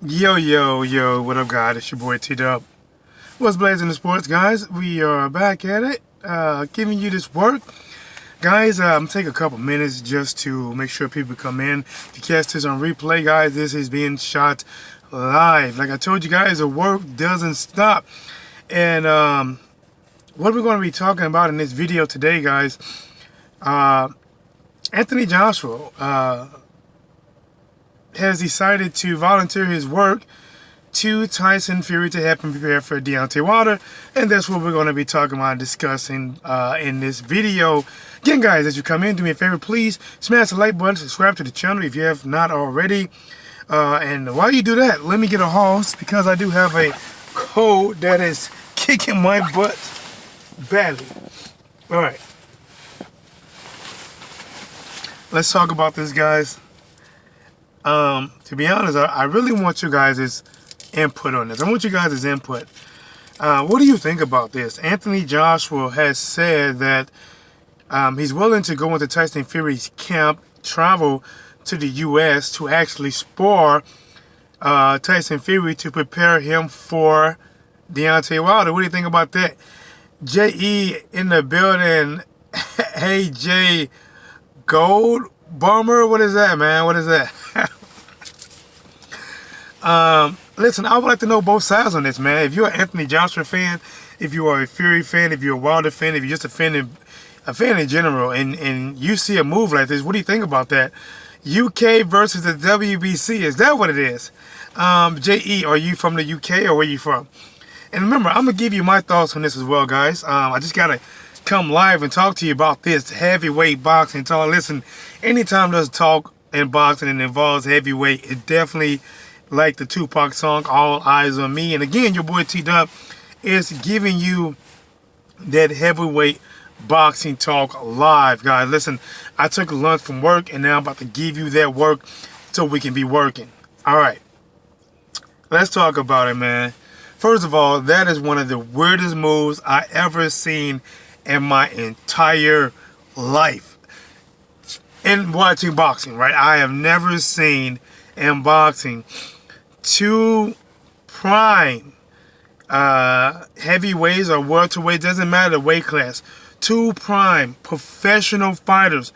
Yo, yo, yo, what up, guys? It's your boy T-Dub. What's blazing the sports, guys? We are back at it, giving you this work. Guys, I'm taking a couple minutes just to make sure people come in. If you catch this on replay, guys, this is being shot live. Like I told you guys, the work doesn't stop. And what we're going to be talking about in this video today, guys, Anthony Joshua has decided to volunteer his work to Tyson Fury to help him prepare for Deontay Wilder, and that's what we're going to be talking about and discussing in this video. Again, guys, as you come in, do me a favor, please smash the like button, subscribe to the channel if you have not already, and while you do that, let me get a host because I do have a cold that is kicking my butt badly. All right, let's talk about this, guys. To be honest, I really want you guys' input on this. I want you guys' input. What do you think about this? Anthony Joshua has said that he's willing to go into Tyson Fury's camp, travel to the U.S. to actually spar Tyson Fury to prepare him for Deontay Wilder. What do you think about that? J.E. in the building. Hey, J. Gold Bomber? What is that, man? What is that? Listen, I would like to know both sides on this, man. If you're an Anthony Joshua fan, if you are a Fury fan, if you're a Wilder fan, if you're just a fan in general, and you see a move like this, what do you think about that? UK versus the WBC, is that what it is? J.E., are you from the UK or where you from? And remember, I'm going to give you my thoughts on this as well, guys. I just got to come live and talk to you about this heavyweight boxing talk. Listen, anytime there's talk in boxing and involves heavyweight, it definitely, like the Tupac song, All Eyes on Me. And again, your boy T-Dub is giving you that heavyweight boxing talk live, guys. Listen, I took a lunch from work and now I'm about to give you that work so we can be working. All right, let's talk about it, man. First of all, that is one of the weirdest moves I ever seen in my entire life in watching boxing, right? I have never seen in boxing two prime heavyweights or welterweights, doesn't matter the weight class, two prime professional fighters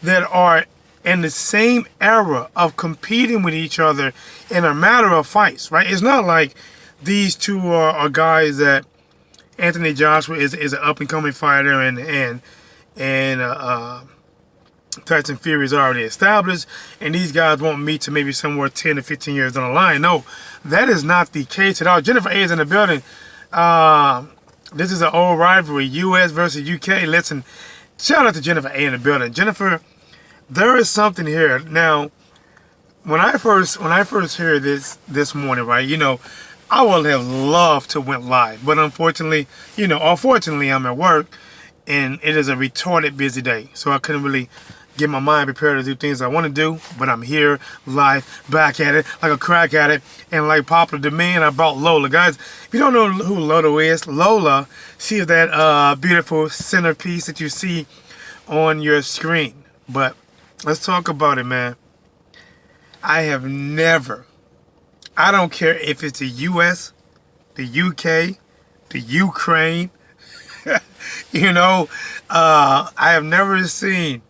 that are in the same era of competing with each other in a matter of fights, right? It's not like these two are guys that Anthony Joshua is an up-and-coming fighter and Tyson Fury is already established, and these guys won't meet to maybe somewhere 10 to 15 years down the line. No, that is not the case at all. Jennifer A is in the building. This is an old rivalry, U.S. versus U.K. Listen, shout out to Jennifer A in the building. Jennifer, there is something here. Now, when I first heard this morning, right, you know, I would have loved to went live, but unfortunately, I'm at work, and it is a retarded busy day, so I couldn't really get my mind prepared to do things I want to do, but I'm here live, back at it, like a crack at it, and like popular demand, I brought Lola. Guys, if you don't know who Lola is, Lola, she is that beautiful centerpiece that you see on your screen. But let's talk about it, man. I have never, I don't care if it's the US, the UK, the Ukraine, I have never seen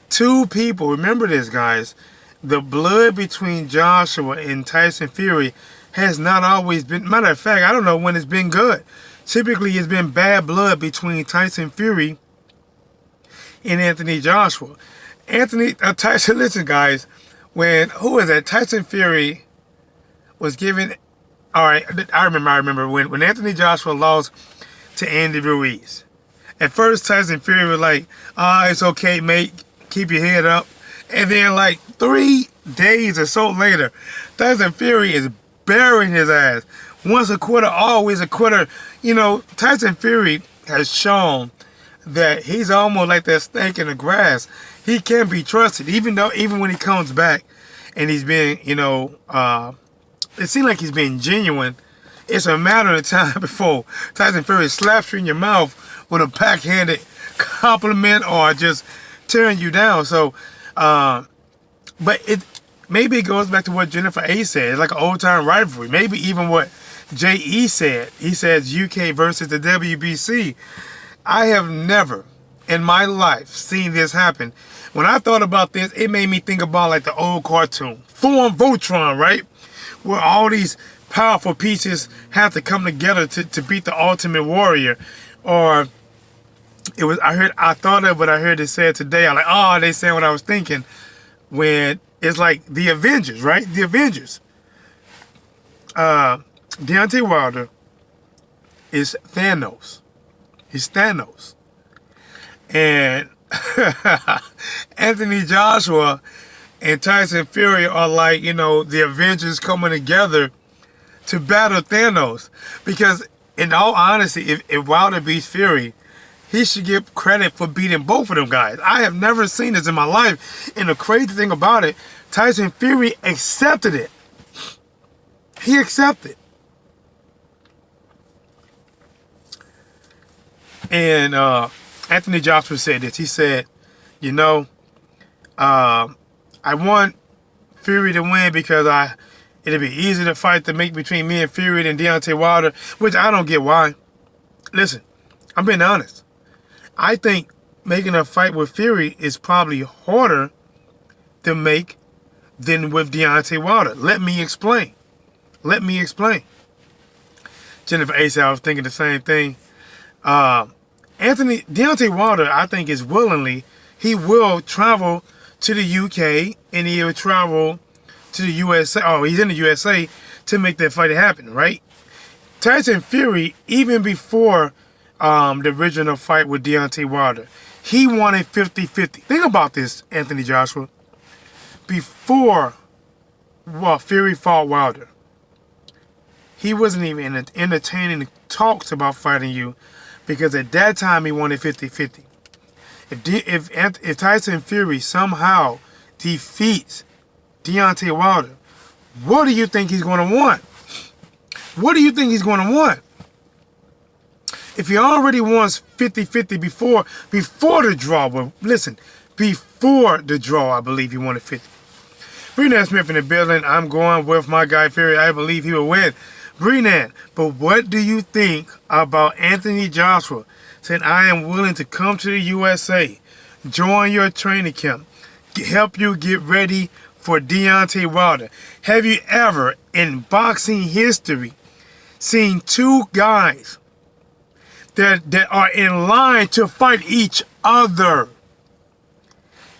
two people, remember this, guys, the blood between Joshua and Tyson Fury has not always been, matter of fact, I don't know when it's been good. Typically, it's been bad blood between Tyson Fury and Anthony Joshua. Tyson, listen, guys, Tyson Fury was given, all right, I remember when Anthony Joshua lost to Andy Ruiz. At first, Tyson Fury was like, it's okay, mate, keep your head up. And then like 3 days or so later, Tyson Fury is burying his ass. Once a quitter, always a quitter. Tyson Fury has shown that he's almost like that snake in the grass. He can be trusted, even when he comes back and he's being, it seems like he's being genuine. It's a matter of time before Tyson Fury slaps you in your mouth with a backhanded compliment or just tearing you down. So, but Maybe it goes back to what Jennifer A said. It's like an old-time rivalry. Maybe even what J.E. said. He says UK versus the WBC. I have never in my life seen this happen. When I thought about this, it made me think about like the old cartoon, Form Voltron, right? Where all these powerful pieces have to come together to beat the Ultimate Warrior. Or it was, I thought of what I heard it said today. I'm like, oh, they saying what I was thinking. When it's like the Avengers, right? The Avengers. Deontay Wilder is Thanos. He's Thanos. And Anthony Joshua and Tyson Fury are like, you know, the Avengers coming together to battle Thanos. Because in all honesty, if Wilder beats Fury, he should get credit for beating both of them guys. I have never seen this in my life. And the crazy thing about it, Tyson Fury accepted it. He accepted. And Anthony Joshua said this. He said, you know, I want Fury to win because it'll be easy to fight to make between me and Fury than Deontay Wilder, which I don't get why. Listen, I'm being honest. I think making a fight with Fury is probably harder to make than with Deontay Wilder. Let me explain. Let me explain. Jennifer A said I was thinking the same thing. Deontay Wilder, I think, is he will travel to the UK and he will travel to the USA. Oh, he's in the USA to make that fight happen, right? Tyson Fury, even before the original fight with Deontay Wilder, he won a 50-50. Think about this, Anthony Joshua. Before Fury fought Wilder, he wasn't even entertaining talks about fighting you because at that time he won a 50-50. If Tyson Fury somehow defeats Deontay Wilder, what do you think he's going to want? What do you think he's going to want? If he already wants 50-50 before the draw, well, listen, before the draw, I believe he wanted 50. Brenan Smith in the building. I'm going with my guy Fury. I believe he will win. Brenan, but what do you think about Anthony Joshua saying, I am willing to come to the USA, join your training camp, help you get ready for Deontay Wilder? Have you ever, in boxing history, seen two guys that are in line to fight each other?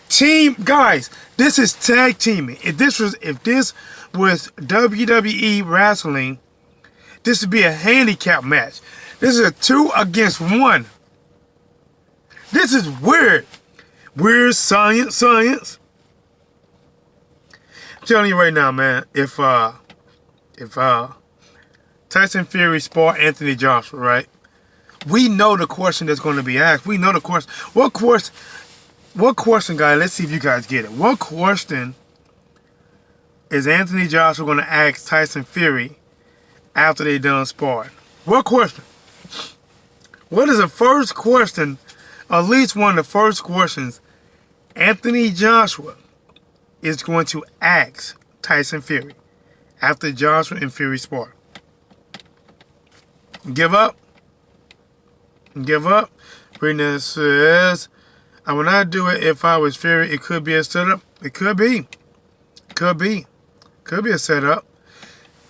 Team guys, this is tag teaming. If this was WWE wrestling, this would be a handicap match. This is a 2 against 1. This is weird. Weird science. I'm telling you right now, man, if Tyson Fury spar Anthony Joshua, right? We know the question that's going to be asked. We know the question. What question, guys? Let's see if you guys get it. What question is Anthony Joshua going to ask Tyson Fury after they done sparring? What question? What is the first question, at least one of the first questions Anthony Joshua is going to ask Tyson Fury after Joshua and Fury spar? Give up? Give up? Brennan says, I would not do it if I was Fury. It could be a setup. It could be. Could be. Could be a setup.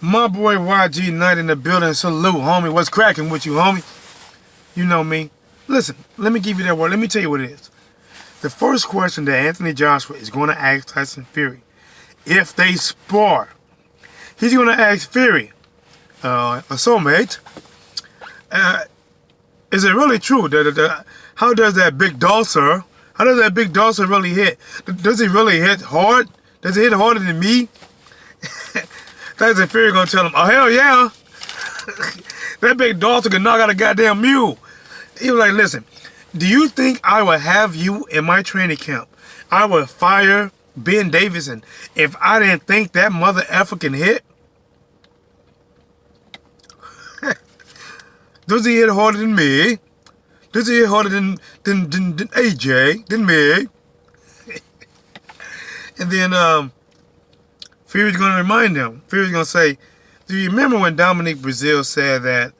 My boy YG Knight in the building. Salute, homie. What's cracking with you, homie? You know me. Listen, let me give you that word. Let me tell you what it is. The first question that Anthony Joshua is going to ask Tyson Fury, if they spar, he's going to ask Fury, so mate, is it really true that how does that big dulcer, how does that big dulcer really hit? Does he really hit hard? Does it hit harder than me? Tyson Fury gonna tell him, oh hell yeah. That big dulcer can knock out a goddamn mule. He was like, listen, do you think I would have you in my training camp? I would fire Ben Davison if I didn't think that mother effer can hit? Does he hit harder than me? Does he hit harder than AJ, than me? And then Fury's going to remind him. Fury's going to say, do you remember when Dominic Brazil said that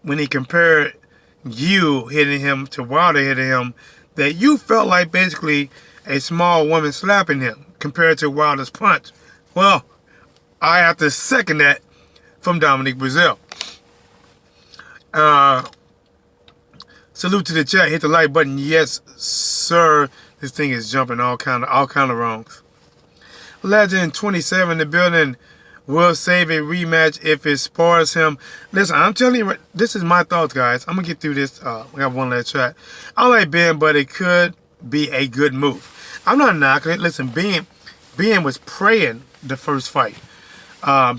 when he compared you hitting him to Wilder hitting him, that you felt like basically a small woman slapping him compared to Wilder's punch? Well, I have to second that from Dominic Brazil. Salute to the chat. Hit the like button. Yes, sir. This thing is jumping all kind of wrongs. Legend 27 in the building. Will save a rematch if it spars him. Listen, I'm telling you, this is my thoughts, guys. I'm gonna get through this. We got one last track. I like Ben, but it could be a good move. I'm not knocking it. Listen, Ben was praying the first fight.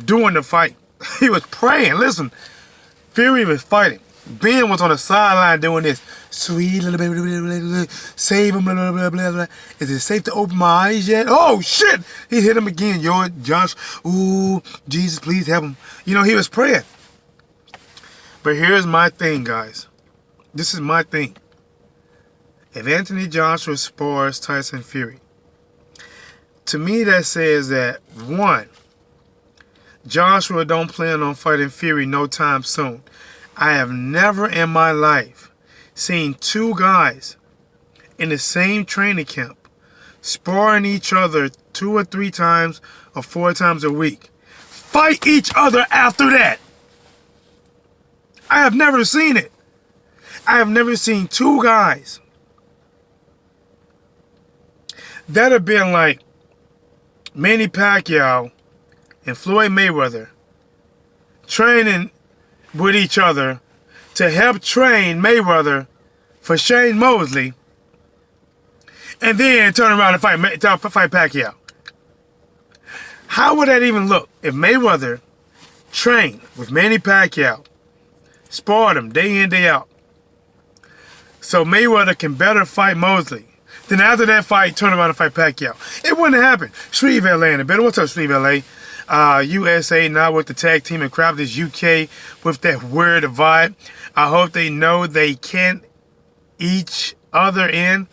During the fight, he was praying. Listen, Fury was fighting. Ben was on the sideline doing this. Sweet little baby, save him, blah, blah, blah, blah, blah. Is it safe to open my eyes yet? Oh, shit! He hit him again. Yo, Josh, ooh, Jesus, please help him. You know, he was praying. But here's my thing, guys. This is my thing. If Anthony Joshua spars Tyson Fury, to me that says that, one, Joshua don't plan on fighting Fury no time soon. I have never in my life seen two guys in the same training camp sparring each other 2 or 3 times or 4 times a week fight each other after that. I have never seen it. I have never seen two guys that have been like Manny Pacquiao and Floyd Mayweather training with each other to help train Mayweather for Shane Mosley, and then turn around and fight Pacquiao. How would that even look if Mayweather trained with Manny Pacquiao, sparred him day in, day out, so Mayweather can better fight Mosley? Then after that fight, turn around and fight Pacquiao. It wouldn't happen. Shreve LA in the better. What's up, Shreve LA? USA now with the tag team and crowd is UK with that weird vibe. I hope they know they can't each other in.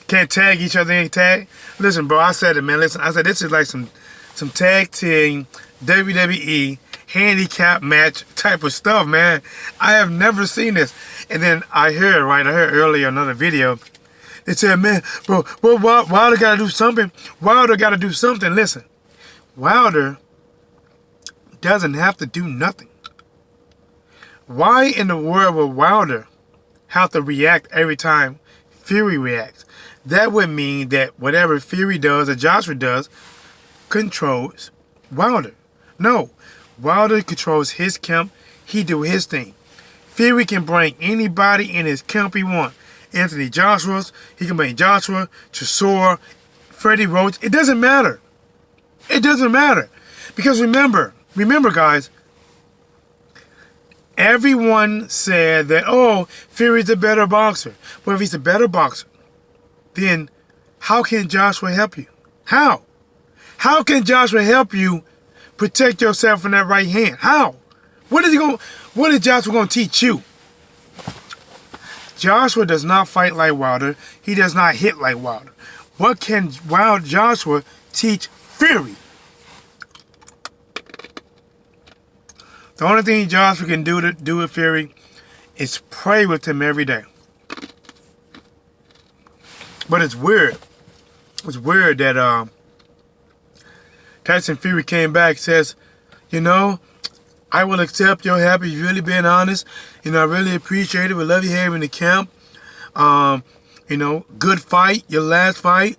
Can't tag each other in tag. Listen, bro, I said it, man. Listen, I said this is like some tag team WWE handicap match type of stuff, man. I have never seen this. And then I heard earlier another video. They said, man, bro, well, Wilder got to do something. Wilder got to do something. Listen, Wilder doesn't have to do nothing. Why in the world would Wilder have to react every time Fury reacts? That would mean that whatever Fury does or Joshua does controls Wilder. No, Wilder controls his camp. He do his thing. Fury can bring anybody in his camp he wants. Anthony Joshua's, he can bring Joshua, Chisora, Freddie Roach. It doesn't matter. It doesn't matter. Because remember guys, everyone said that, oh, Fury's a better boxer. Well, if he's a better boxer, then how can Joshua help you? How? How can Joshua help you protect yourself from that right hand? How? What is Joshua going to teach you? Joshua does not fight like Wilder. He does not hit like Wilder. What can Joshua teach Fury? The only thing Joshua can do with Fury is pray with him every day. But it's weird. It's weird that Tyson Fury came back and says, you know, I will accept your help. You've really been honest. You know, I really appreciate it. We love you here in the camp. You know, good fight. Your last fight.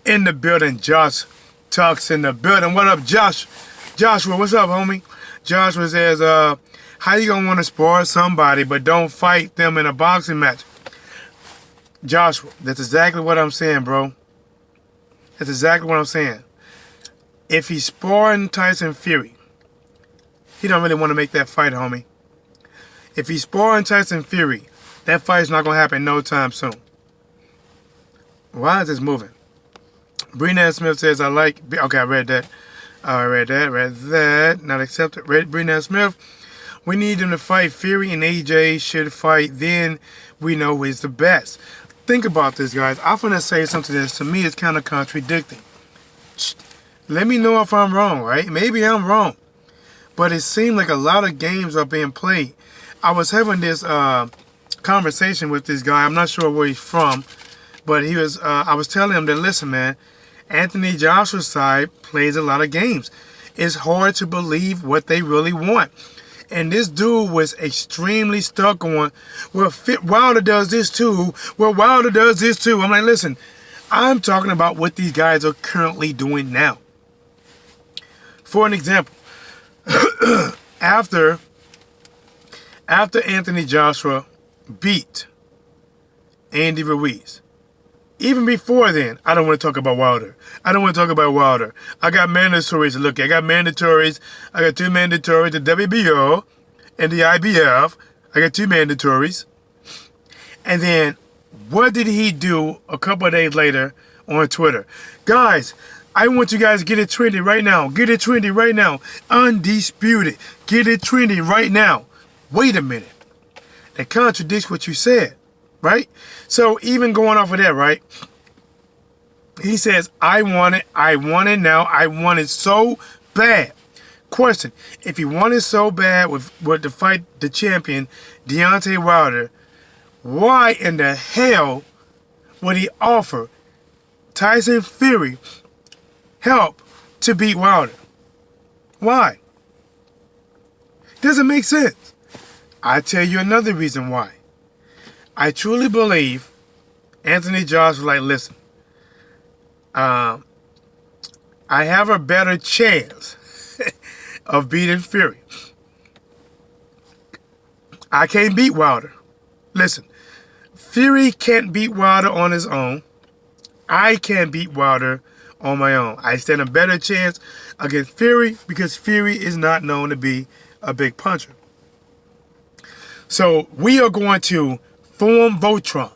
In the building, Josh Tuck's in the building. What up, Josh? Joshua, what's up, homie? Joshua says, how you gonna want to spar somebody but don't fight them in a boxing match? Joshua, that's exactly what I'm saying, bro. That's exactly what I'm saying. If he's sparring Tyson Fury, he don't really want to make that fight, homie. If he's sparring Tyson Fury, that fight's not going to happen no time soon. Why is this moving? Breenan Smith says, I like... Okay, I read that. Read that. Not accepted. Breenan Smith. We need him to fight. Fury and AJ should fight. Then we know who's the best. think about this, guys. I'm going to say something that to me is kind of contradicting. Let me know if I'm wrong, right? Maybe I'm wrong. But it seemed like a lot of games are being played. I was having this conversation with this guy. I'm not sure where he's from. But he was. I was telling him that, listen, man, Anthony Joshua's side plays a lot of games. It's hard to believe what they really want. And this dude was extremely stuck on, well, Wilder does this too. Well, Wilder does this too. I'm like, listen, I'm talking about what these guys are currently doing now. For an example, after Anthony Joshua beat Andy Ruiz, even before then, I don't want to talk about Wilder. I don't want to talk about Wilder. I got mandatories to look at. I got mandatories. I got 2 mandatories, the WBO and the IBF. I got 2 mandatories. And then, what did he do a couple of days later on Twitter? Guys, I want you guys to get it trendy right now. Get it trendy right now. Undisputed. Get it trendy right now. Wait a minute. That contradicts what you said. Right? So even going off of that, right? He says, I want it now. I want it so bad. Question, if he wanted so bad with to fight the champion, Deontay Wilder, why in the hell would he offer Tyson Fury help to beat Wilder? Why? Doesn't make sense. I tell you another reason why. I truly believe Anthony Joshua was like, listen, I have a better chance of beating Fury. I can't beat Wilder. Listen, Fury can't beat Wilder on his own. I can't beat Wilder on my own. I stand a better chance against Fury because Fury is not known to be a big puncher. So we are going to form Voltron.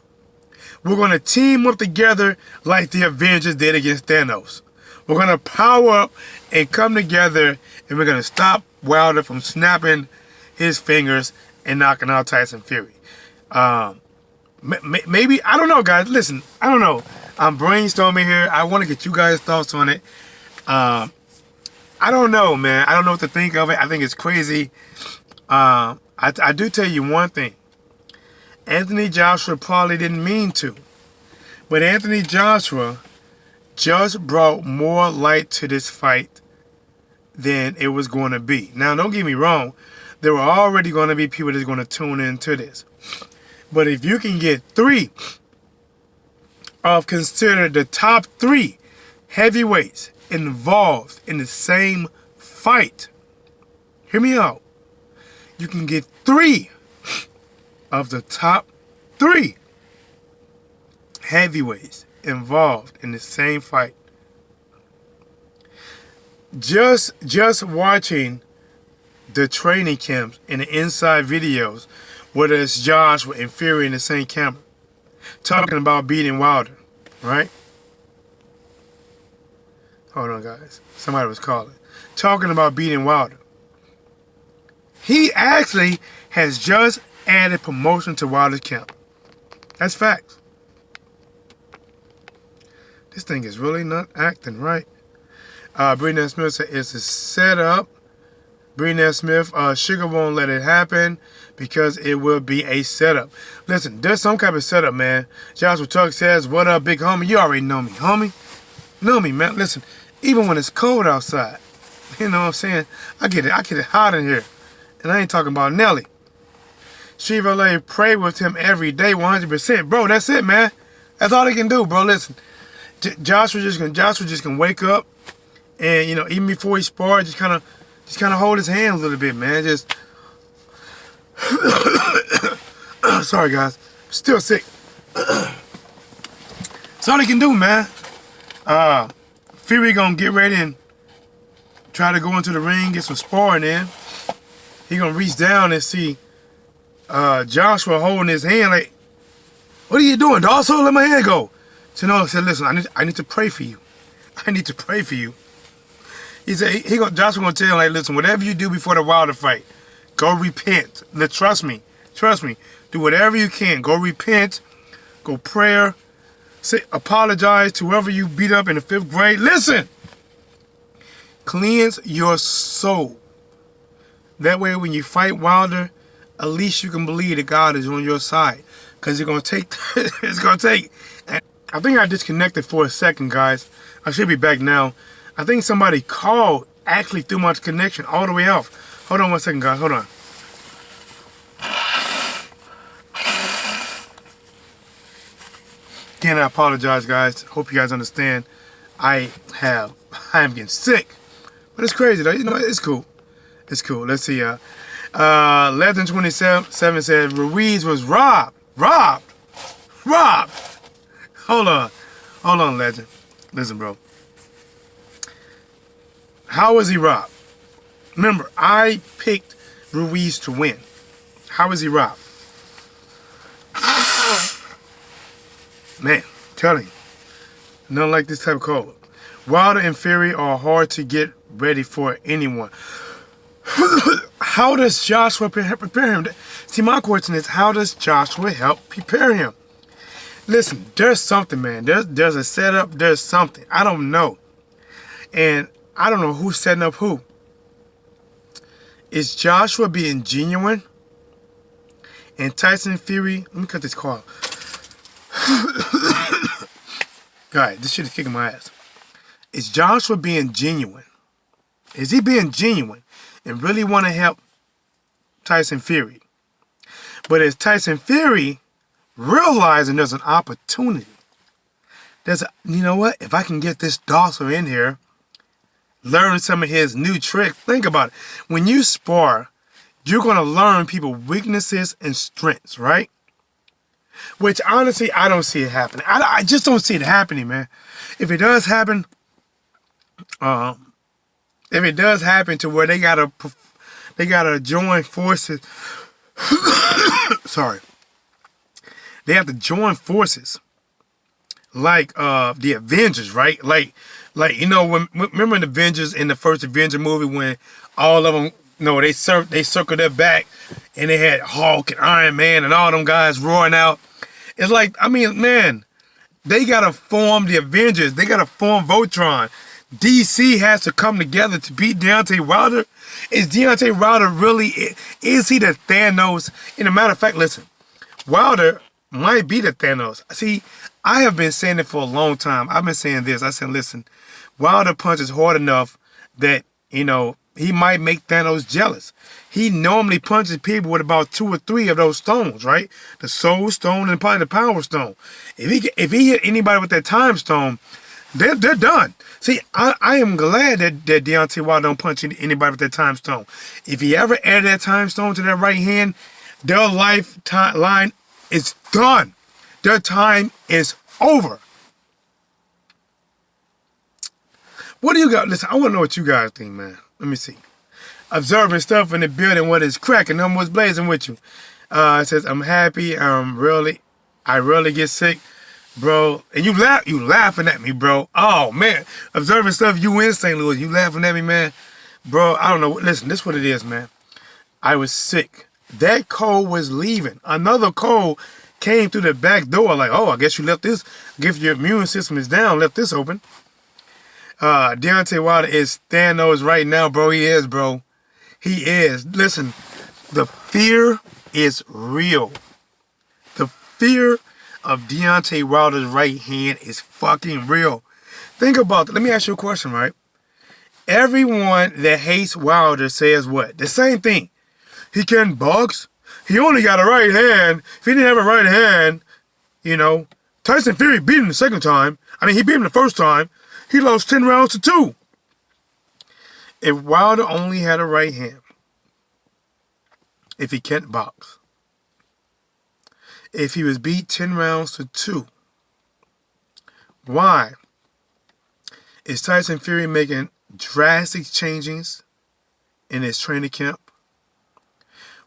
We're going to team up together like the Avengers did against Thanos. We're going to power up and come together, and we're going to stop Wilder from snapping his fingers and knocking out Tyson Fury. Maybe, I don't know, guys. Listen, I don't know. I'm brainstorming here. I want to get you guys' thoughts on it. I don't know, man. I don't know what to think of it. I think it's crazy. I do tell you one thing. Anthony Joshua probably didn't mean to. But Anthony Joshua just brought more light to this fight than it was going to be. Now, don't get me wrong. There were already going to be people that's going to tune into this. But if you can get 3 of considered the top 3 heavyweights involved in the same fight, hear me out. You can get 3 of the top 3 heavyweights involved in the same fight. Just watching the training camps and the inside videos, whether it's Joshua and Fury in the same camera, talking about beating Wilder, right? Hold on, guys. Somebody was calling. Talking about beating Wilder. He actually has just added promotion to Wilder's camp. That's facts. This thing is really not acting right. Brianna Smith said it's a setup. Brianna Smith, Sugar won't let it happen because it will be a setup. Listen, there's some kind of setup, man. Joshua Tuck says, what up, big homie? You already know me, homie. Know me, man. Listen, even when it's cold outside, you know what I'm saying? I get it hot in here. And I ain't talking about Nelly. Shiva Lay, pray with him every day, 100%. Bro, that's it, man. That's all they can do, bro. Listen, Joshua just can wake up and, you know, even before he sparred, just kind of hold his hand a little bit, man. Just sorry, guys. Still sick. That's all they can do, man. Fury gonna get ready and try to go into the ring, get some sparring in. He gonna reach down and see Joshua holding his hand like, what are you doing, dog? So let my hand go. So no, he said, listen, I need to pray for you. I need to pray for you. He said, Joshua gonna tell him, like, listen, whatever you do before the Wilder fight, go repent. Now, trust me. Do whatever you can. Go repent. Go prayer. Say, apologize to whoever you beat up in the 5th grade. Listen. Cleanse your soul. That way when you fight Wilder, at least you can believe that God is on your side. Because it's going to take, it's going to take. I think I disconnected for a second, guys. I should be back now. I think somebody called, actually threw my connection all the way off. Hold on one second, guys. Hold on. Again, I apologize, guys. Hope you guys understand. I am getting sick. But it's crazy, though. You know, it's cool. It's cool. Let's see. Legend 27 said Ruiz was robbed. Robbed. Hold on, Legend. Listen, bro. How was he robbed? Remember, I picked Ruiz to win. How was he robbed? Man, telling you. Nothing like this type of code. Wilder and Fury are hard to get ready for anyone. How does Joshua prepare him? See, my question is, how does Joshua help prepare him? Listen, there's something, man. There's a setup. There's something. I don't know. And I don't know who's setting up who. Is Joshua being genuine? And Tyson Fury... Let me cut this call. Alright, this shit is kicking my ass. Is Joshua being genuine? Is he being genuine and really want to help Tyson Fury? But is Tyson Fury realizing there's an opportunity? You know what? If I can get this doctor in here, learn some of his new tricks. Think about it. When you spar, you're going to learn people's weaknesses and strengths, right? Which, honestly, I don't see it happening. I just don't see it happening, man. If it does happen, to where they gotta join forces, sorry, they have to join forces, like the Avengers, right? Like you know, remember in the Avengers, in the first Avenger movie, when all of them, they circled their back, and they had Hulk and Iron Man and all them guys roaring out. It's like, I mean, man, they gotta form the Avengers. They gotta form Voltron. DC has to come together to beat Deontay Wilder. Is Deontay Wilder really, is he the Thanos? And a matter of fact, listen, Wilder might be the Thanos. See, I have been saying it for a long time. I've been saying this. I said, listen, Wilder punches hard enough that, you know, he might make Thanos jealous. He normally punches people with about 2 or 3 of those stones, right? The Soul Stone and probably the Power Stone. If he hit anybody with that Time Stone, they're done. See, I am glad that Deontay Wilder don't punch anybody with that Time Stone. If he ever added that Time Stone to that right hand, their line is done. Their time is over. What do you got? Listen, I want to know what you guys think, man. Let me see. Observing stuff in the building. What is cracking? What's blazing with you? It says, I'm happy. I really get sick, bro. And you laughing at me, bro. Oh, man. Observing stuff, you in St. Louis. You laughing at me, man. Bro, I don't know. Listen, this is what it is, man. I was sick. That cold was leaving. Another cold came through the back door. Like, oh, I guess you left this. If your immune system is down, left this open. Deontay Wilder is Thanos right now, bro. He is, bro. He is. Listen, the fear is real. The fear of Deontay Wilder's right hand is fucking real. Think about it. Let me ask you a question, right? Everyone that hates Wilder says what? The same thing. He can't box. He only got a right hand. If he didn't have a right hand, you know, Tyson Fury beat him the second time. I mean, he beat him the first time. He lost 10 rounds to 2. If Wilder only had a right hand, if he can't box, if he was beat 10 rounds to 2, why is Tyson Fury making drastic changes in his training camp?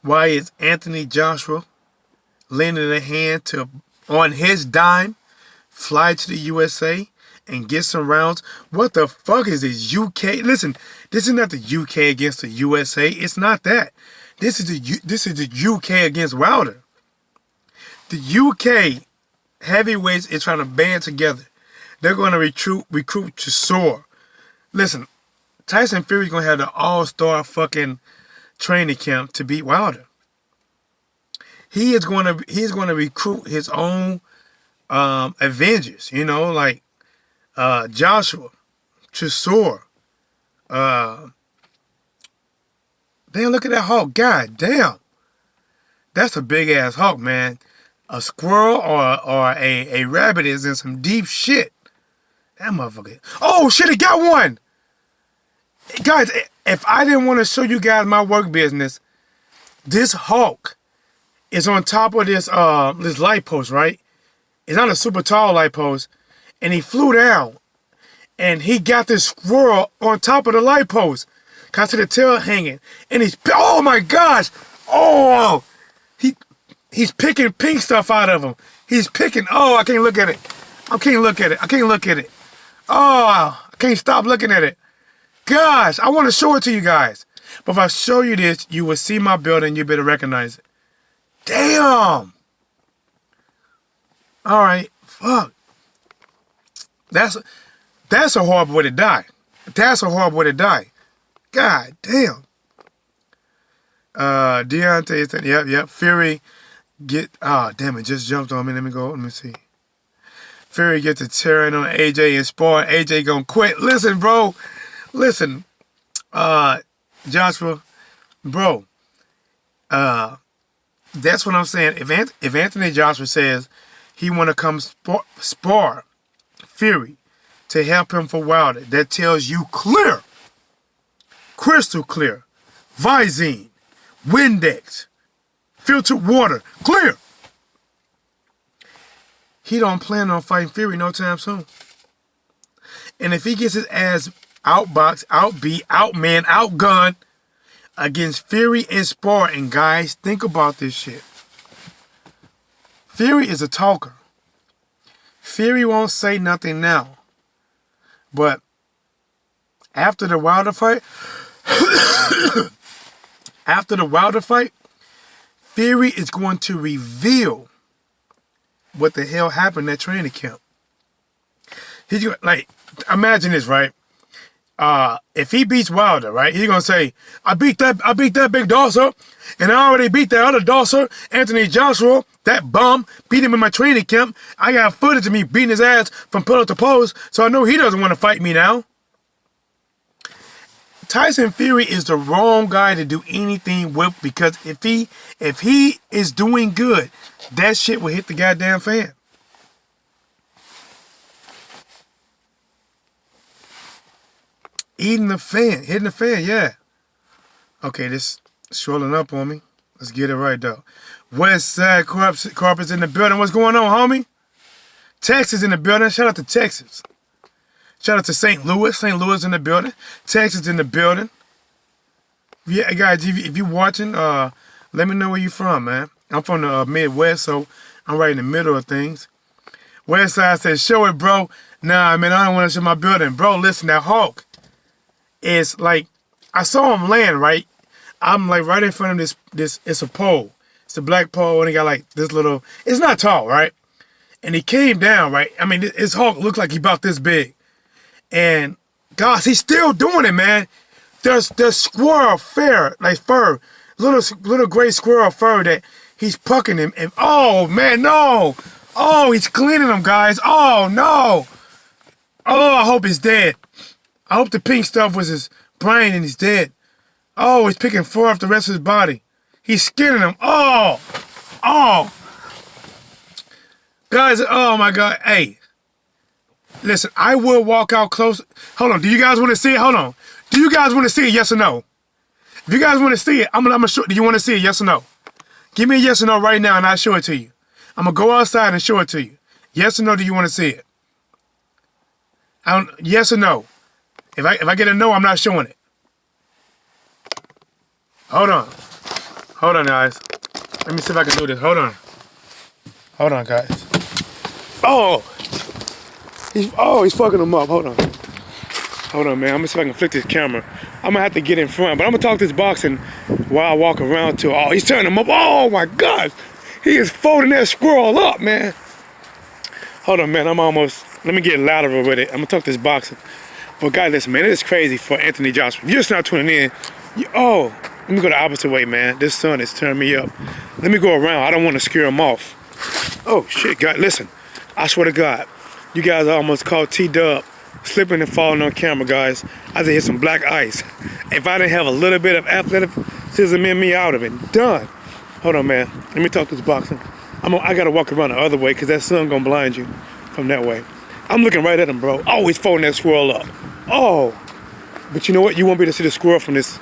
Why is Anthony Joshua lending a hand to, on his dime, fly to the USA and get some rounds? What the fuck is this UK? Listen, this is not the UK against the USA. It's not that. This is the UK against Wilder. The UK heavyweights is trying to band together. They're going to recruit to soar. Listen, Tyson Fury's going to have the all-star fucking training camp to beat Wilder. He's going to recruit his own Avengers, you know, like Joshua, Chisora. Damn, look at that hawk. God damn. That's a big ass hawk, man. A squirrel or a rabbit is in some deep shit. That motherfucker. Oh shit, it got one. Guys, if I didn't want to show you guys my work business, this hawk is on top of this light post, right? It's not a super tall light post, and he flew down, and he got this squirrel on top of the light post. Can I see the tail hanging? And he's, oh my gosh, oh, he's picking pink stuff out of him. He's picking, oh, I can't look at it. I can't look at it. I can't look at it. Oh, I can't stop looking at it. Gosh, I want to show it to you guys. But if I show you this, you will see my building. You better recognize it. Damn. All right. Fuck. That's a horrible way to die. That's a horrible way to die. God damn. Deontay said, yep. Fury damn it, just jumped on me. Let me see. Fury gets to tearing on AJ and spar. AJ gonna quit. Listen, bro. Listen. Joshua, bro. That's what I'm saying. If Anthony Joshua says he want to come spar Fury to help him for Wilder, that tells you clear, crystal clear, Visine, Windex, filtered water, clear. He don't plan on fighting Fury no time soon. And if he gets his ass outboxed, outbeat, outman, outgunned against Fury and spar, and guys, think about this shit. Fury is a talker. Fury won't say nothing now. But after the Wilder fight, Fury is going to reveal what the hell happened at training camp. He's gonna, like, imagine this, right? If he beats Wilder, right, he's gonna say, I beat that big dosser, and I already beat that other dosser, Anthony Joshua, that bum, beat him in my training camp. I got footage of me beating his ass from pillar to post, so I know he doesn't want to fight me now. Tyson Fury is the wrong guy to do anything with, because if he is doing good, that shit will hit the goddamn fan. Hitting the fan, yeah. Okay, this swelling up on me. Let's get it right, though. West Side Carpet's in the building. What's going on, homie? Texas in the building. Shout out to Texas. Shout out to St. Louis. St. Louis in the building. Texas in the building. Yeah, guys, if you're watching, let me know where you're from, man. I'm from the Midwest, so I'm right in the middle of things. West Side says, show it, bro. Nah, man, I don't want to show my building. Bro, listen, that Hawk is like, I saw him land, right? I'm like right in front of this, it's a pole. It's a black pole, and he got like this little, it's not tall, right? And he came down, right? I mean, his Hawk looked like he about this big. And gosh, he's still doing it, man. There's squirrel fur, little gray squirrel fur that he's pucking him. And oh man, no! Oh, he's cleaning him, guys. Oh no! Oh, I hope he's dead. I hope the pink stuff was his brain and he's dead. Oh, he's picking fur off the rest of his body. He's skinning him. Oh, guys. Oh my God. Hey. Listen, I will walk out close. Hold on. Do you guys want to see it? Hold on. Do you guys want to see it? Yes or no? If you guys want to see it, I'm gonna show. Do you want to see it? Yes or no? Give me a yes or no right now, and I'll show it to you. I'm gonna go outside and show it to you. Yes or no? Do you want to see it? Yes or no? If I get a no, I'm not showing it. Hold on, guys. Let me see if I can do this. Hold on, guys. Oh. He's fucking him up. Hold on, man. I'm gonna see if I can flick this camera. I'm gonna have to get in front, but I'm gonna talk this boxing while I walk around too. Oh, he's turning him up. Oh my God, he is folding that squirrel up, man. Hold on, man. I'm almost. Let me get louder with it. I'm gonna talk this boxing. But guys, listen, man. It is crazy for Anthony Joshua. If you're just not tuning in, let me go the opposite way, man. This sun is turning me up. Let me go around. I don't want to scare him off. Oh shit, God, listen. I swear to God, you guys almost caught T-Dub slipping and falling on camera, guys. I just hit some black ice. If I didn't have a little bit of athleticism in me, I would have been done. Hold on, man. Let me talk this boxing. I gotta walk around the other way because that sun gonna blind you from that way. I'm looking right at him, bro. Always folding that squirrel up. Oh, but you know what? You won't be able to see the squirrel from this.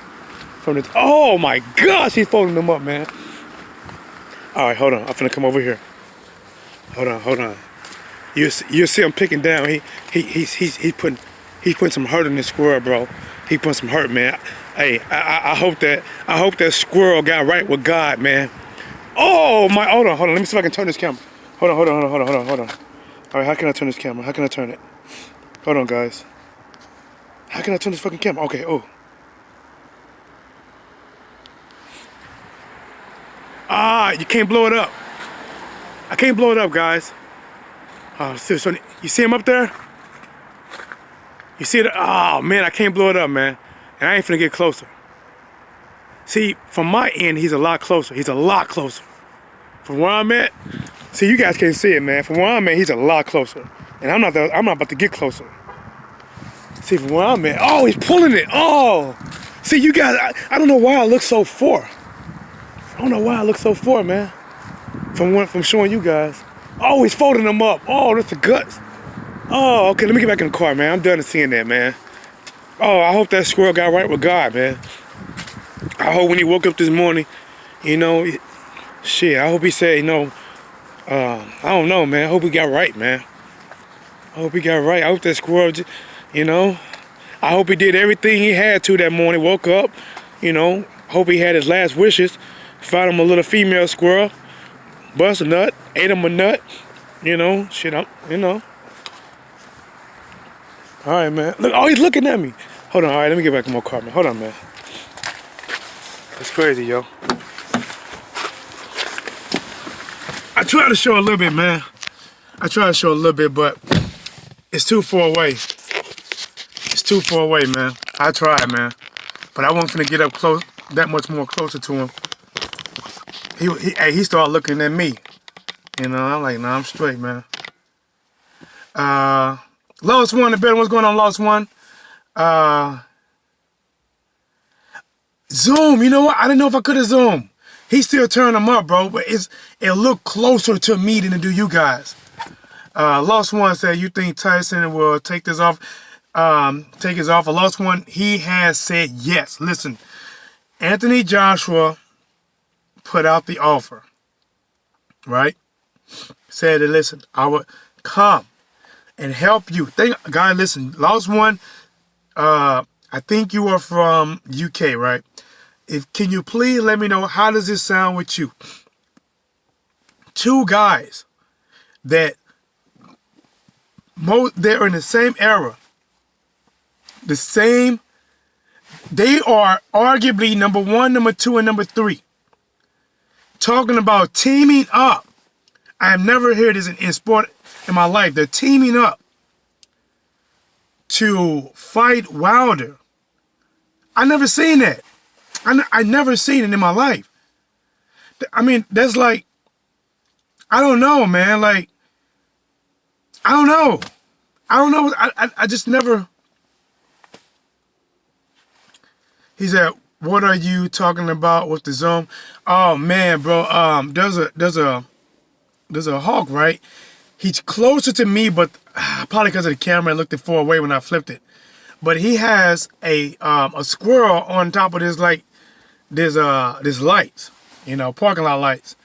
Oh my gosh, he's folding them up, man. All right, hold on. I'm finna come over here. Hold on. You see him picking down. He's putting some hurt in this squirrel, bro. He putting some hurt, man. Hey, I hope that squirrel got right with God, man. Oh my, hold on. Let me see if I can turn this camera. Hold on. All right, how can I turn this camera? How can I turn it? Hold on, guys. How can I turn this fucking camera? Okay, you can't blow it up. I can't blow it up, guys. So you see him up there? You see it? Oh man, I can't blow it up, man. And I ain't finna get closer. See, from my end, he's a lot closer. From where I'm at, see, you guys can't see it, man. From where I'm at, he's a lot closer. And I'm not about to get closer. See, from where I'm at, oh, he's pulling it. Oh, see, you guys, I don't know why I look so far. Man. From showing you guys. Oh, he's folding them up. Oh, that's the guts. Oh, okay, let me get back in the car, man. I'm done seeing that, man. Oh, I hope that squirrel got right with God, man. I hope when he woke up this morning, shit, I hope he said, I don't know, man. I hope he got right, man. I hope that squirrel, I hope he did everything he had to that morning, woke up, hope he had his last wishes, found him a little female squirrel, bust a nut, ate him a nut, shit, All right, man. Look, oh, he's looking at me. Hold on, all right, let me get back in my car, man. Hold on, man. It's crazy, yo. I try to show a little bit, man. But it's too far away. Man. I tried, man. But I wasn't finna get up close, that much more closer to him. He started looking at me. I'm like, nah, I'm straight, man. Lost One, the better. What's going on, Lost One? Zoom, you know what? I didn't know if I could have zoomed. He still turned them up, bro, but it looked closer to me than it do you guys. Lost One said, you think Tyson will take this off? Take his offer. Lost One, he has said yes. Listen, Anthony Joshua put out the offer, right? Said, listen, I would come and help you. Guy, listen, Lost One, I think you are from UK, right? Can you please let me know, how does this sound with you? Two guys that they're in the same era. They are arguably number 1, number 2, and number 3. Talking about teaming up. I have never heard this in sport in my life. They're teaming up to fight Wilder. I never seen that. I never seen it in my life. I mean, that's like, I don't know, man. Like, I don't know. I just never. He said, what are you talking about with the Zoom? Oh man, bro. There's a hawk, right? He's closer to me, but probably because of the camera, I looked it far away when I flipped it. But he has a squirrel on top of this, like, this lights, parking lot lights.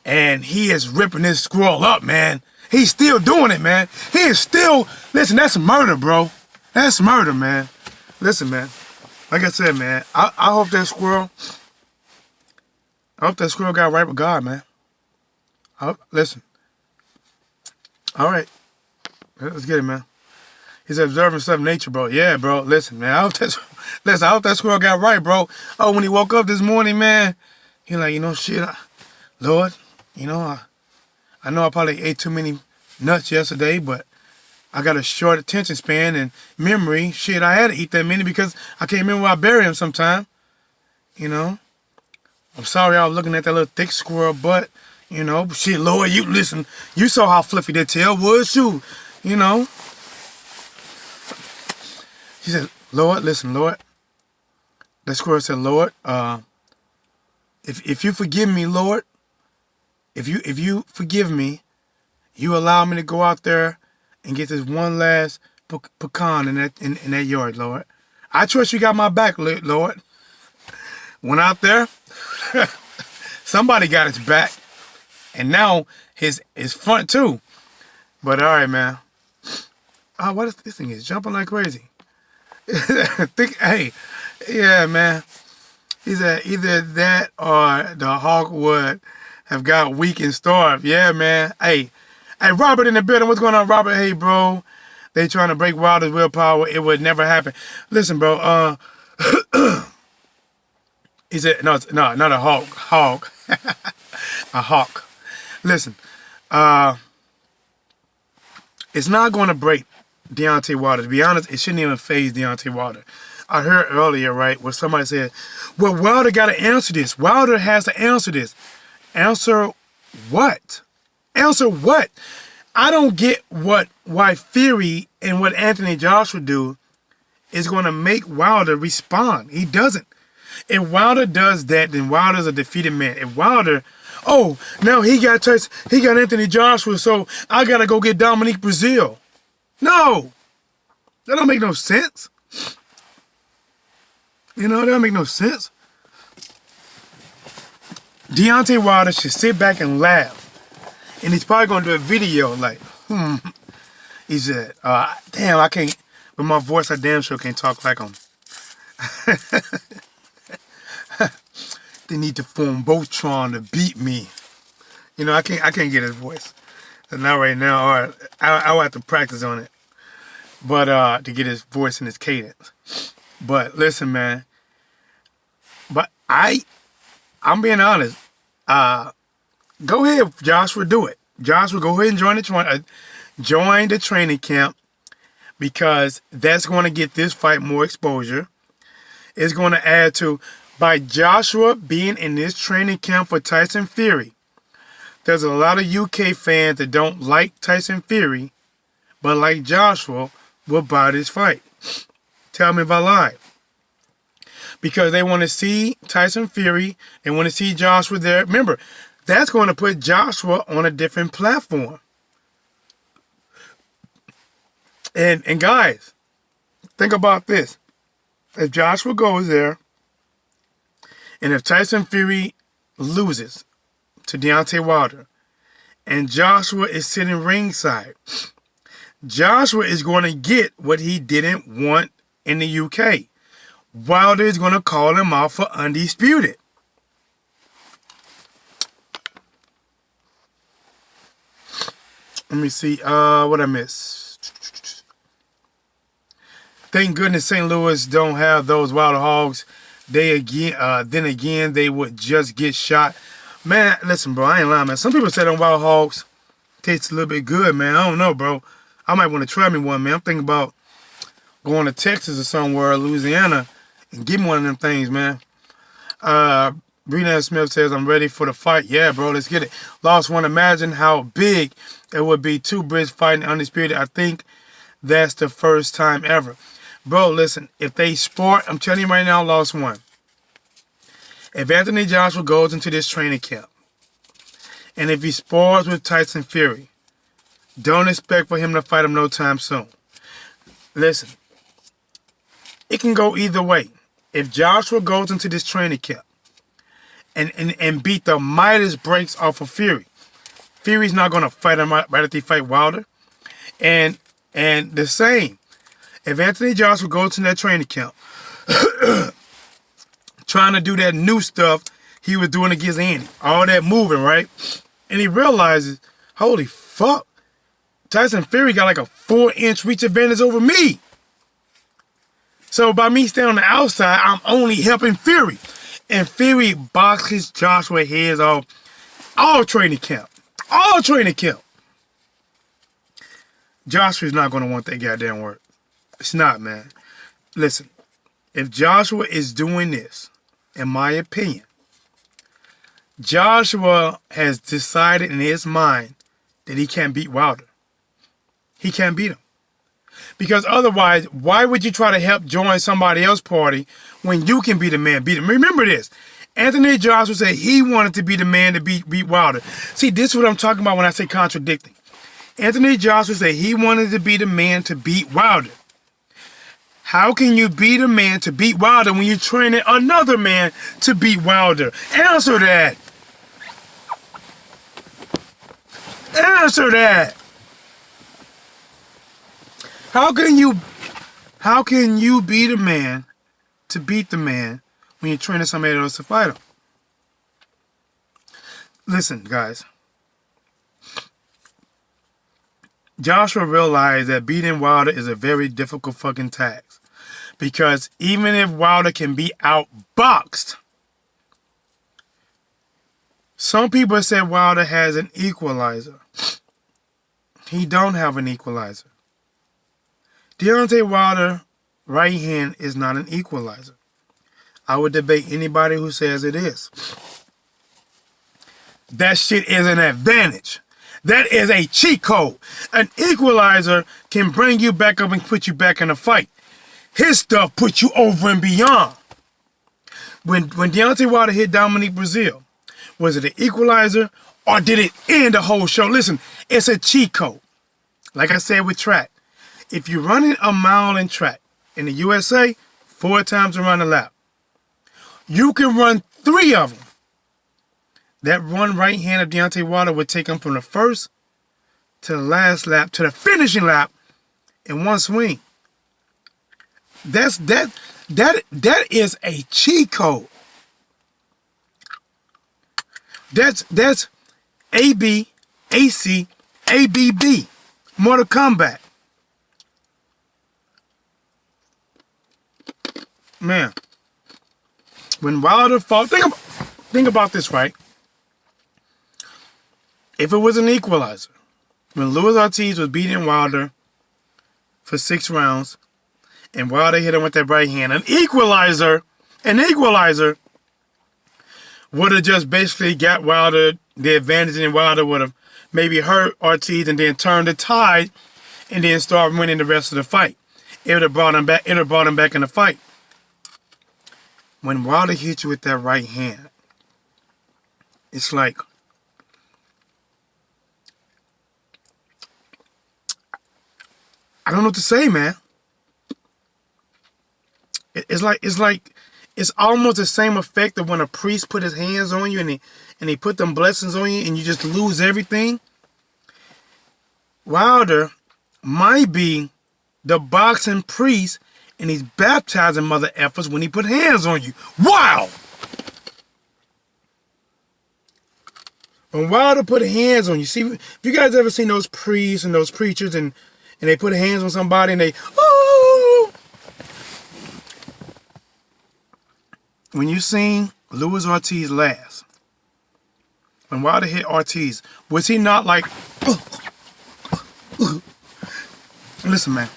And he is ripping this squirrel up, man. He's still doing it, man. He is still, listen, that's murder, bro. That's murder, man. Listen, man. Like I said, man, I hope that squirrel got right with God, man. Listen. All right. Let's get it, man. He's observing stuff nature, bro. Yeah, bro. Listen, man. I hope that squirrel got right, bro. Oh, when he woke up this morning, man, he like, shit, Lord, I know I probably ate too many nuts yesterday, but I got a short attention span and memory. Shit, I had to eat that many because I can't remember where I bury him sometime. You know? I'm sorry I was looking at that little thick squirrel butt. You know? But shit, Lord, you listen. You saw how fluffy that tail was, too. You know? She said, Lord, listen, Lord. That squirrel said, Lord, if you forgive me, Lord, if you forgive me, you allow me to go out there and get this one last pecan in that yard, Lord. I trust you got my back, Lord. Went out there. Somebody got his back. And now his front too. But all right, man. Oh, what is this thing is jumping like crazy. Hey, yeah, man. He said either that or the hawk would have got weak and starved. Yeah, man. Hey, Robert in the building. What's going on, Robert? Hey, bro. They trying to break Wilder's willpower. It would never happen. Listen, bro. He said, no, not a hawk. Hawk. A hawk. Listen. It's not going to break Deontay Wilder. To be honest, it shouldn't even phase Deontay Wilder. I heard earlier, right, where somebody said, well, Wilder got to answer this. Wilder has to answer this. Answer what? Answer what? I don't get why Fury and what Anthony Joshua do is going to make Wilder respond. He doesn't. If Wilder does that, then Wilder's a defeated man. If Wilder, oh, now he got Anthony Joshua, so I got to go get Dominique Brazil. No. That don't make no sense. You know, that don't make no sense. Deontay Wilder should sit back and laugh. And he's probably going to do a video like, He said, damn, I can't, with my voice, I damn sure can't talk like him. They need to form Voltron to beat me. You know, I can't get his voice. Not right now. All right, I'll have to practice on it. But to get his voice and his cadence. But listen, man. But I'm being honest. Go ahead, Joshua, do it. Joshua, go ahead and join the training camp, because that's going to get this fight more exposure. It's going to add to, by Joshua being in this training camp for Tyson Fury, there's a lot of UK fans that don't like Tyson Fury, but like Joshua, will buy this fight. Tell me if I lied. Because they want to see Tyson Fury, they want to see Joshua there. Remember, that's going to put Joshua on a different platform. And guys, think about this. If Joshua goes there, and if Tyson Fury loses to Deontay Wilder, and Joshua is sitting ringside, Joshua is going to get what he didn't want in the UK. Wilder is going to call him out for undisputed. Let me see. What I missed. Thank goodness St. Louis don't have those Wilder Hogs. Then again, they would just get shot. Man, listen, bro, I ain't lying, man. Some people say them Wild Hogs taste a little bit good, man. I don't know, bro. I might want to try me one, man. I'm thinking about going to Texas or somewhere, Louisiana, and getting one of them things, man. Brina Smith says, I'm ready for the fight. Yeah, bro, let's get it. Lost one. Imagine how big it would be. Two Brits fighting undisputed. I think that's the first time ever. Bro, listen, if they sport, I'm telling you right now, Lost one. If Anthony Joshua goes into this training camp, and if he spars with Tyson Fury, don't expect for him to fight him no time soon. Listen, it can go either way. If Joshua goes into this training camp and beat the Midas breaks off of Fury, Fury's not going to fight him right after he fight Wilder. And the same, if Anthony Joshua goes in that training camp trying to do that new stuff he was doing against Andy, all that moving, right? And he realizes, holy fuck, Tyson Fury got like a 4-inch reach advantage over me. So by me staying on the outside, I'm only helping Fury. And Fury boxes Joshua heads off all training camp. All training camp. Joshua's not going to want that goddamn work. It's not, man. Listen, if Joshua is doing this, in my opinion, Joshua has decided in his mind that he can't beat Wilder. He can't beat him. Because otherwise, why would you try to help join somebody else's party when you can be the man beat him? Remember this. Anthony Joshua said he wanted to be the man to beat Wilder. See, this is what I'm talking about when I say contradicting. Anthony Joshua said he wanted to be the man to beat Wilder. How can you be the man to beat Wilder when you're training another man to beat Wilder? Answer that. Answer that. How can you be the man to beat the man when you're training somebody else to fight him? Listen, guys. Joshua realized that beating Wilder is a very difficult fucking task. Because even if Wilder can be outboxed, some people say Wilder has an equalizer. He don't have an equalizer. Deontay Wilder right hand is not an equalizer. I would debate anybody who says it is. That shit is an advantage. That is a cheat code. An equalizer can bring you back up and put you back in a fight. His stuff puts you over and beyond. When Deontay Wilder hit Dominique Brazil, was it an equalizer or did it end the whole show? Listen, it's a cheat code. Like I said with track. If you're running a mile in track in the USA, 4 times around the lap, you can run 3 of them. That one right hand of Deontay Wilder would take him from the first to the last lap to the finishing lap in one swing. That is a cheat code. That's AB, AC, ABB. Mortal Kombat. Man, when Wilder fought, think about this, right? If it was an equalizer, when Luis Ortiz was beating Wilder for 6 rounds, and Wilder hit him with that right hand, an equalizer would have just basically got Wilder the advantage, and Wilder would have maybe hurt Ortiz and then turned the tide and then start winning the rest of the fight. It would have brought him back. It would have brought him back in the fight. When Wilder hits you with that right hand, it's like I don't know what to say, man. It's almost the same effect of when a priest put his hands on you and he put them blessings on you and you just lose everything. Wilder might be the boxing priest and he's baptizing mother effers when he put hands on you. Wow! When Wilder put hands on you, see, if you guys ever seen those priests and those preachers and they put hands on somebody and they, oh! When you seen Luis Ortiz last, when Wilder hit Ortiz, was he not like, listen, man.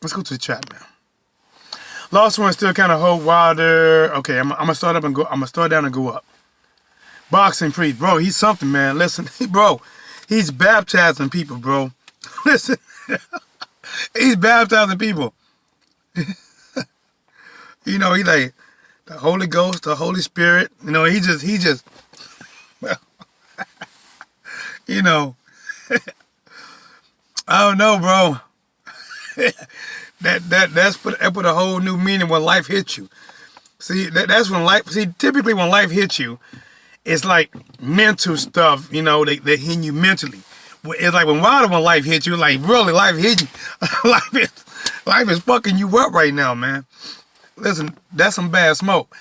Let's go to the chat, man. Lost one still kind of hold Wilder. Okay, I'm gonna start up and go. I'm gonna start down and go up. Boxing priest, bro. He's something, man. Listen, bro. He's baptizing people, bro. Listen, he's baptizing people. You know, he like the Holy Ghost, the Holy Spirit. You know, he just, well, you know, I don't know, bro. That put a whole new meaning when life hits you. See, that's when life. See, typically when life hits you, it's like mental stuff. You know, they hit you mentally. It's like when life hits you, like really life hit you. life is fucking you up right now, man. Listen, that's some bad smoke.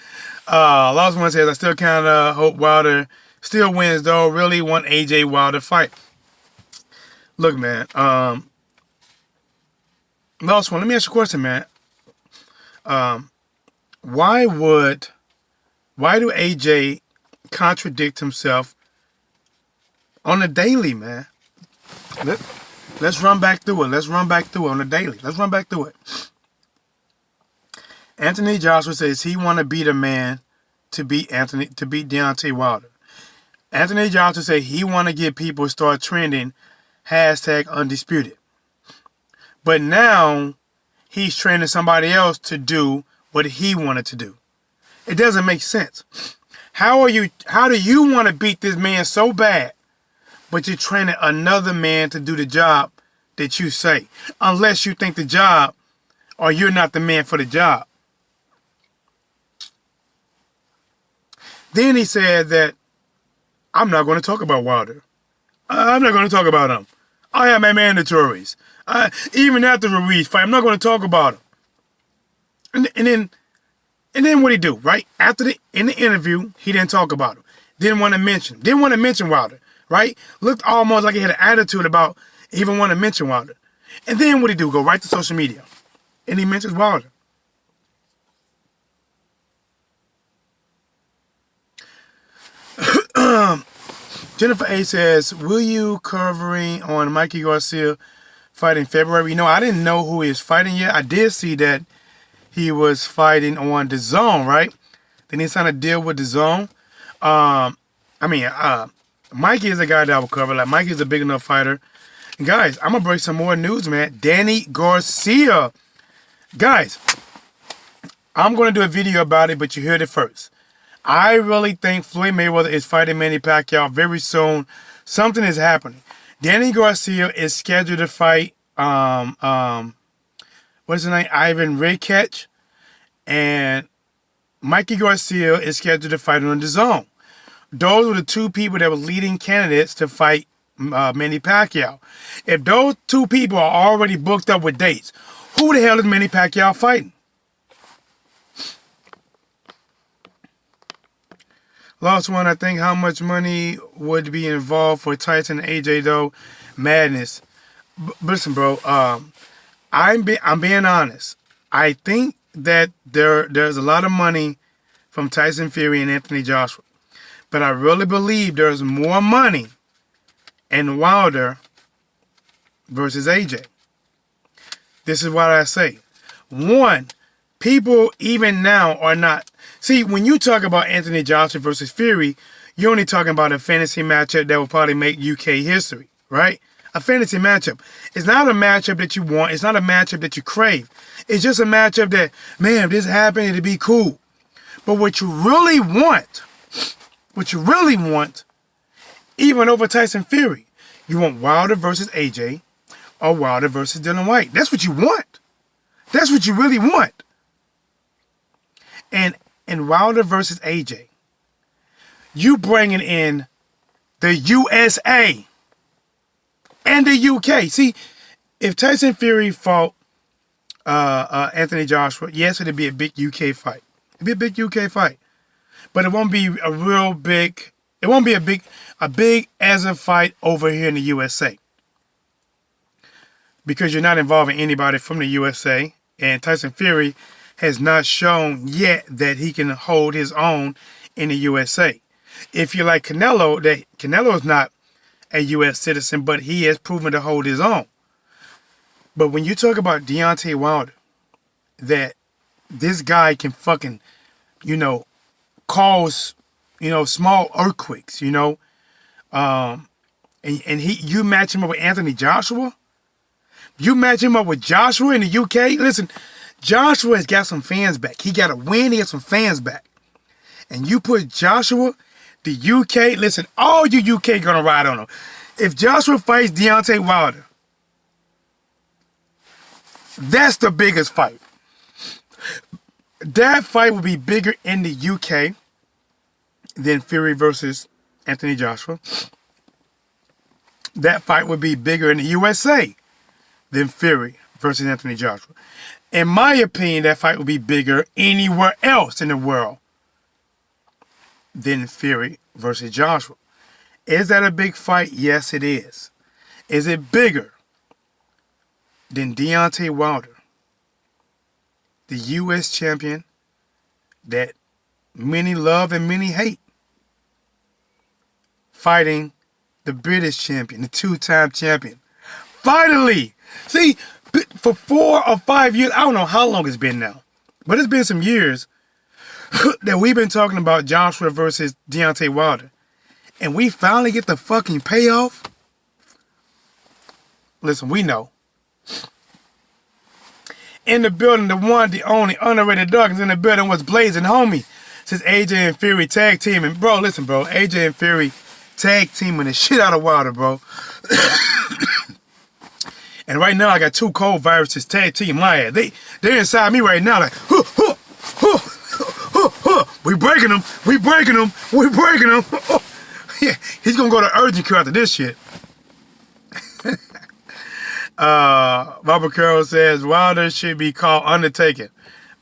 Lost one says I still kind of hope Wilder still wins though. Really want AJ Wilder fight. Look, man. Lost one. Let me ask you a question, man. Why do AJ contradict himself on a daily, man? Let's run back through it. Let's run back through it on the daily. Let's run back through it. Anthony Joshua says he want to be the man to beat Deontay Wilder. Anthony Joshua said he want to get people to start trending #undisputed. But now he's training somebody else to do what he wanted to do. It doesn't make sense. How do you want to beat this man so bad, but you're training another man to do the job that you say? Unless you think the job, or you're not the man for the job. Then he said that I'm not going to talk about Wilder. I'm not going to talk about him. I have my mandatories. Even after the Ruiz fight, I'm not going to talk about him. And then what he do, right? In the interview, he didn't talk about him. Didn't want to mention Wilder, right? Looked almost like he had an attitude about even want to mention Wilder. And then what he do? Go right to social media. And he mentions Wilder. Jennifer A says, will you covering on Mikey Garcia fight in February? You know, I didn't know who he was fighting yet. I did see that he was fighting on DAZN, right? Then he signed a deal with DAZN. Mikey is a guy that I will cover. Like, Mikey is a big enough fighter. And guys, I'm going to break some more news, man. Danny Garcia. Guys, I'm going to do a video about it, but you heard it first. I really think Floyd Mayweather is fighting Manny Pacquiao very soon. Something is happening. Danny Garcia is scheduled to fight, what's his name? Ivan Rakic. And Mikey Garcia is scheduled to fight on DAZN. Those were the two people that were leading candidates to fight Manny Pacquiao. If those two people are already booked up with dates, who the hell is Manny Pacquiao fighting? Last one, I think how much money would be involved for Tyson and AJ though? Madness. Listen, bro. I'm being honest. I think that there's a lot of money from Tyson Fury and Anthony Joshua, but I really believe there's more money in Wilder versus AJ. This is what I say. One, people even now are not. See, when you talk about Anthony Joshua versus Fury, you're only talking about a fantasy matchup that will probably make UK history, right? A fantasy matchup. It's not a matchup that you want. It's not a matchup that you crave. It's just a matchup that, man, if this happened, it'd be cool. But what you really want, even over Tyson Fury, you want Wilder versus AJ or Wilder versus Dylan White. That's what you want. That's what you really want. And in Wilder versus AJ, you bringing in the USA and the UK. See, if Tyson Fury fought Anthony Joshua, yes, it'd be a big UK fight. It'd be a big UK fight. But it won't be a real big, it won't be a big as a fight over here in the USA. Because you're not involving anybody from the USA. And Tyson Fury has not shown yet that he can hold his own in the USA. If you're like Canelo, that Canelo is not a U.S. citizen, but he has proven to hold his own. But when you talk about Deontay Wilder, that this guy can fucking, cause, small earthquakes, and you match him up with Anthony Joshua. You match him up with Joshua in the UK. Listen, Joshua has got some fans back. He got a win. He has some fans back. And you put Joshua, the UK, listen, all you UK gonna ride on him. If Joshua fights Deontay Wilder, that's the biggest fight. That fight will be bigger in the UK than Fury versus Anthony Joshua. That fight would be bigger in the USA than Fury versus Anthony Joshua. In my opinion, that fight would be bigger anywhere else in the world than Fury versus Joshua. Is that a big fight? Yes, it is. Is it bigger than Deontay Wilder, the U.S. champion that many love and many hate, fighting the British champion, the two-time champion, Finally. See, for 4 or 5 years, I don't know how long it's been now, but it's been some years that we've been talking about Joshua versus Deontay Wilder. And we finally get the fucking payoff. Listen, we know. In the building, the one, the only, underrated dog is in the building. What's blazing, homie? Since AJ and Fury tag teaming. Bro, listen, bro. AJ and Fury tag teaming the shit out of Wilder, bro. And right now, I got 2 cold viruses tag team my ass. They're inside me right now, like, huh, huh, huh, huh, huh. We breaking them. We breaking them. We breaking them. Yeah, he's gonna go to urgent care after this shit. Robert Carroll says Wilder should be called Undertaker.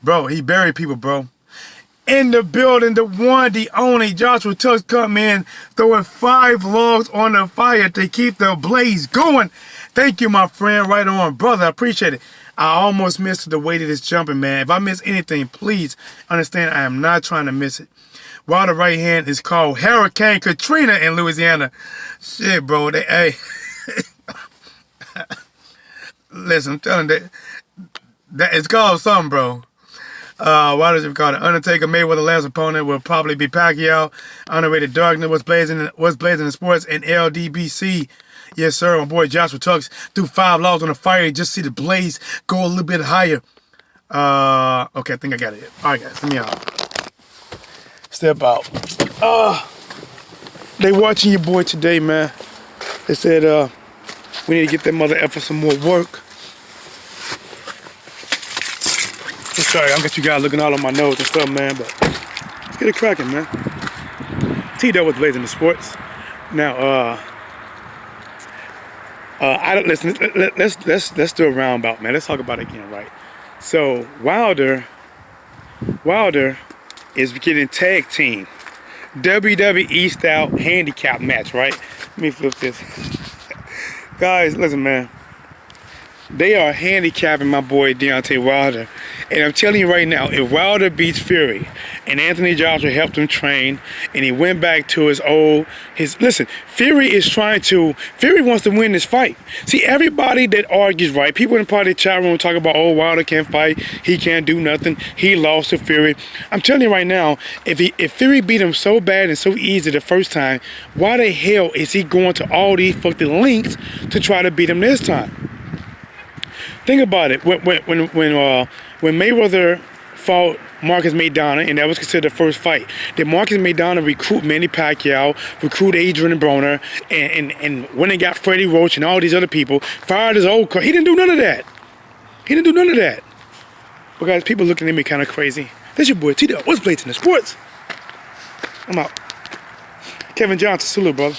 Bro, he buried people, bro. In the building, the one, the only Joshua Tucks come in, throwing 5 logs on the fire to keep the blaze going. Thank you, my friend. Right on, brother. I appreciate it. I almost missed the way that it's jumping, man. If I miss anything, please understand I am not trying to miss it. Wilder right hand is called Hurricane Katrina in Louisiana. Shit, bro. Hey. Listen, I'm telling you, that it's called something, bro. Wilder's called it Undertaker. Mayweather's last opponent will probably be Pacquiao. Underrated Darkness, what's blazing in sports, and LDBC. Yes, sir. My boy Joshua Tucks threw 5 logs on the fire. You just see the blaze go a little bit higher. Okay, I think I got it. All right, guys, let me out. Step out. They watching your boy today, man. They said, we need to get that mother effer some more work. I'm sorry, I got you guys looking all on my nose and stuff, man, but let's get it cracking, man. T-Dub was blazing the sports. Now, let's do a roundabout, man. Let's talk about it again, right? So Wilder is getting tag team WWE style handicap match, right? Let me flip this. Guys, listen, man. They are handicapping my boy Deontay Wilder. And I'm telling you right now, if Wilder beats Fury and Anthony Joshua helped him train and he went back to listen, Fury wants to win this fight. See, everybody that argues, right, people in the party chat room talk about, oh, Wilder can't fight, he can't do nothing, he lost to Fury. I'm telling you right now, if Fury beat him so bad and so easy the first time, why the hell is he going to all these fucking lengths to try to beat him this time? Think about it. When Mayweather fought Marcus Maidana, and that was considered the first fight, did Marcus Maidana recruit Manny Pacquiao, recruit Adrian Broner, and when they got Freddie Roach and all these other people, fired his old coach? He didn't do none of that. He didn't do none of that. But guys, people looking at me kind of crazy. That's your boy T-Dub. What's blazing the sports? I'm out. Kevin Johnson, salute, brother.